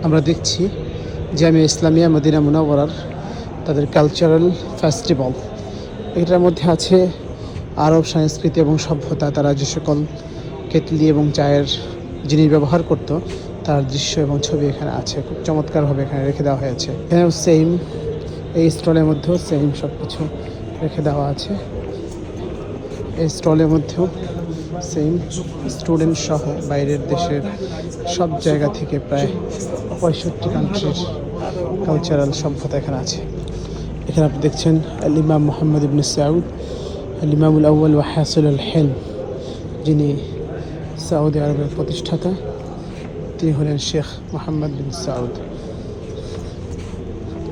আমরা দেখছি জামিয়া ইসলামিয়া মদিনা মুনাওয়ারার তাদের কালচারাল ফেস্টিভ্যাল। এটার মধ্যে আছে আরব সংস্কৃতি এবং সভ্যতা, তারা যে সকল কেটলি এবং চায়ের জিনিস ব্যবহার করত তার দৃশ্য এবং ছবি এখানে আছে। খুব চমৎকারভাবে এখানে রেখে দেওয়া হয়েছে। এখানেও সেম, এই স্টলের মধ্যেও সেম সব কিছু রেখে দেওয়া আছে। এই স্টলের মধ্যেও সেম, স্টুডেন্ট সহ বাইরের দেশের সব জায়গা থেকে প্রায় 65 কান্ট্রির কালচারাল সভ্যতা এখানে আছে। এখানে আপনি দেখছেন আল ইমাম মুহাম্মদ ইবনে সাউদ আল ইমামুল আউয়াল ওয়া হাসিলুল হিলম, যিনি সৌদি আরবের প্রতিষ্ঠাতা। তিনি হলেন শেখ মোহাম্মদ বিন সাউদ,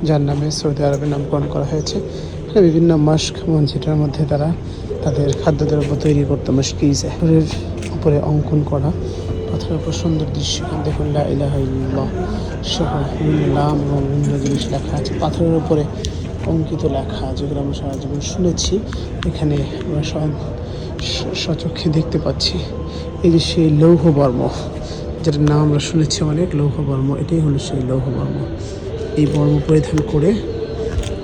যার নামে সৌদি আরবে নামকরণ করা হয়েছে। বিভিন্ন মাস্ক মসজিদের মধ্যে তারা তাদের খাদ্যদ্রব্য তৈরি করতো। মশকিজের উপরে অঙ্কন করা পাথরের উপর সুন্দর দৃশ্য। দেখুন লা ইলাহা ইল্লাল্লাহ সহ বিভিন্ন নাম এবং বিভিন্ন জিনিস লেখা আছে পাথরের উপরে অঙ্কিত লেখা, যেগুলো আমরা সারা জীবন শুনেছি। এখানে আমরা সব স্বচক্ষে দেখতে পাচ্ছি। এই যে সেই লৌহ বর্ম, যেটার নাম আমরা শুনেছি অনেক, লৌহ বর্ম, এটাই হলো সেই লৌহ বর্ম। এই বর্ম পরিধান করে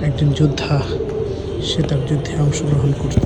একজন যোদ্ধা সে তার যুদ্ধে অংশগ্রহণ করত।